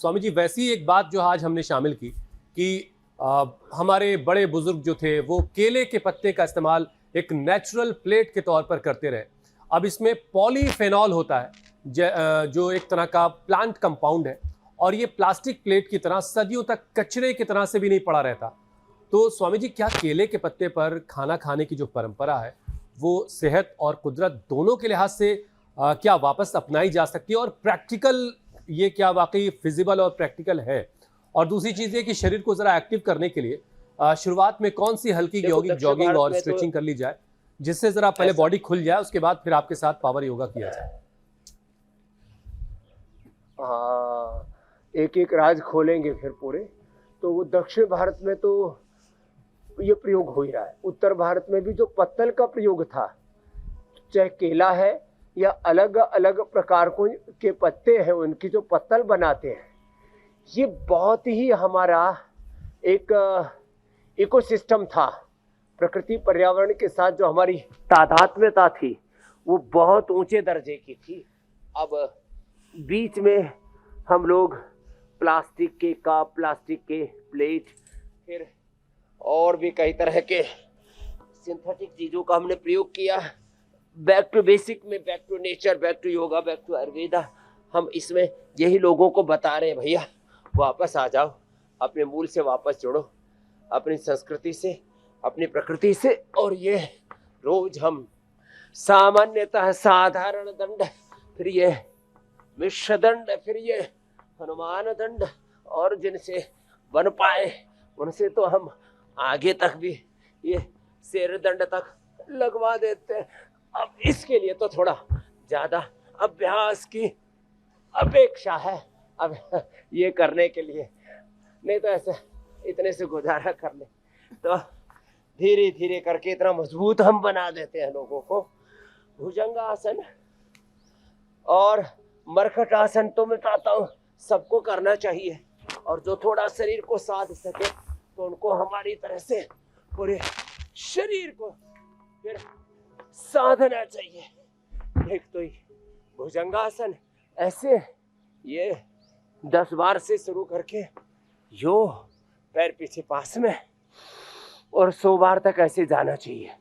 स्वामी जी, वैसी एक बात जो आज हमने शामिल की कि हमारे बड़े बुजुर्ग जो थे वो केले के पत्ते का इस्तेमाल एक नेचुरल प्लेट के तौर पर करते रहे। अब इसमें पॉलीफेनॉल होता है जो एक तरह का प्लांट कंपाउंड है, और ये प्लास्टिक प्लेट की तरह सदियों तक कचरे की तरह से भी नहीं पड़ा रहता। तो स्वामी जी, क्या केले के पत्ते पर खाना खाने की जो परंपरा है वो सेहत और कुदरत दोनों के लिहाज से क्या वापस अपनाई जा सकती है, और प्रैक्टिकल ये क्या वाकई फिजिबल और प्रैक्टिकल है? और दूसरी चीज़ ये कि शरीर को ज़रा एक्टिव करने के लिए शुरुआत में कौन सी हल्की जॉगिंग और स्ट्रेचिंग कर ली जाए, जिससे ज़रा पहले बॉडी खुल जाए, उसके बाद फिर आपके साथ पावर योगा किया जाए? हाँ, एक एक राज खोलेंगे फिर पूरे। तो वो दक्षिण भारत में तो ये प्रयोग हो ही रहा है। उत्तर भारत में भी जो पत्तल का प्रयोग था, चाहे केला है या अलग अलग प्रकार के पत्ते हैं, उनकी जो पत्तल बनाते हैं, ये बहुत ही हमारा एक इकोसिस्टम था। प्रकृति पर्यावरण के साथ जो हमारी तादात्म्यता थी वो बहुत ऊंचे दर्जे की थी। अब बीच में हम लोग प्लास्टिक के कप, प्लास्टिक के प्लेट, फिर और भी कई तरह के सिंथेटिक चीज़ों का हमने प्रयोग किया। बैक टू बेसिक में, back to nature, back to yoga, back to ayurveda, हम इसमें यही लोगों को बता रहे हैं, भैया वापस आ जाओ, अपने मूल से वापस जुड़ो, अपनी संस्कृति से, अपनी प्रकृति से। और ये रोज हम सामान्यतः साधारण दंड, फिर ये मिश्र दंड, फिर ये हनुमान दंड, और जिनसे बन पाए उनसे तो हम आगे तक भी ये शेर दंड तक लगवा देते हैं। अब इसके लिए तो थोड़ा ज्यादा अभ्यास की अपेक्षा है अब ये करने के लिए, नहीं तो ऐसे इतने से गुजारा कर ले तो धीरे धीरे करके इतना मजबूत हम बना देते हैं लोगों को। भुजंगासन और मरकट आसन तो मैं कहता हूँ सबको करना चाहिए, और जो थोड़ा शरीर को साध सके तो उनको हमारी तरह से पूरे शरीर को फिर साधना चाहिए। एक तो भुजंगासन ऐसे ये 10 बार से शुरू करके यो पैर पीछे पास में, और 100 बार तक ऐसे जाना चाहिए।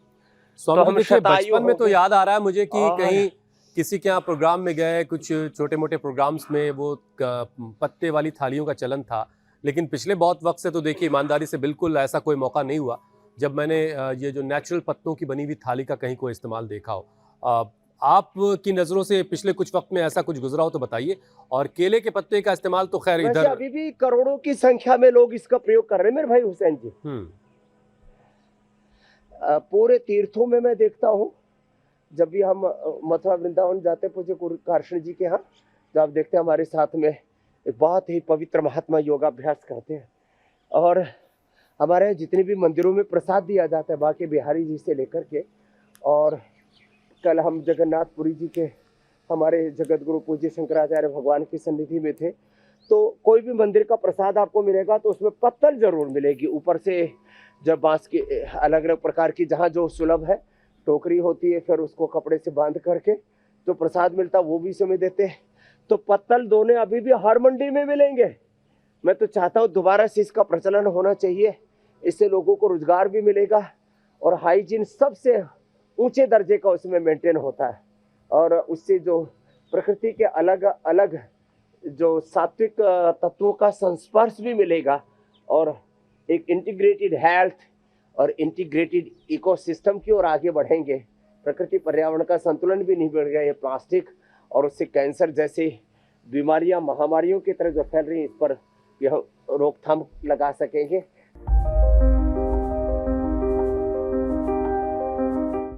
स्वामी जी, देखिए बचपन में तो याद आ रहा है मुझे कि कहीं किसी के यहाँ प्रोग्राम में गए, कुछ छोटे मोटे प्रोग्राम्स में वो पत्ते वाली थालियों का चलन था, लेकिन पिछले बहुत वक्त से तो देखिए ईमानदारी से बिल्कुल ऐसा कोई मौका नहीं हुआ जब मैंने ये जो नेचुरल पत्तों की बनी हुई थाली का कहीं कोई इस्तेमाल देखा हो। आपकी नज़रों से पिछले कुछ वक्त में ऐसा कुछ गुजरा हो तो बताइए। और केले के पत्ते का इस्तेमाल तो खैर इधर अभी भी करोड़ों की संख्या में लोग इसका प्रयोग कर रहे हैं मेरे भाई हुसैन जी। पूरे तीर्थों में मैं देखता हूँ, जब भी हम मथुरा वृंदावन जाते पूज्य गुरु कारशण जी के यहाँ, जब आप देखते हैं हमारे साथ में एक बहुत ही पवित्र महात्मा योगाभ्यास करते हैं, और हमारे यहाँ जितने भी मंदिरों में प्रसाद दिया जाता है बाकी बिहारी जी से लेकर के, और कल हम जगन्नाथपुरी जी के हमारे जगत गुरु पूज्य शंकराचार्य भगवान की सन्निधि में थे, तो कोई भी मंदिर का प्रसाद आपको मिलेगा तो उसमें पत्तल जरूर मिलेगी। ऊपर से जब बांस की अलग अलग प्रकार की जहाँ जो सुलभ है टोकरी होती है, फिर उसको कपड़े से बांध करके जो प्रसाद मिलता है वो भी समय देते हैं। तो पत्तल दोने अभी भी हर मंडी में मिलेंगे। मैं तो चाहता हूँ दोबारा से इसका प्रचलन होना चाहिए, इससे लोगों को रोजगार भी मिलेगा और हाइजीन सबसे ऊंचे दर्जे का उसमें मेंटेन होता है, और उससे जो प्रकृति के अलग अलग जो सात्विक तत्वों का संस्पर्श भी मिलेगा, और एक इंटीग्रेटेड हेल्थ और इंटीग्रेटेड इकोसिस्टम की ओर आगे बढ़ेंगे। प्रकृति पर्यावरण का संतुलन भी नहीं बढ़ गया। ये प्लास्टिक और उससे कैंसर जैसी बीमारियां महामारियों की तरह जो फैल रही हैं, इस पर यह रोकथाम लगा सकेंगे।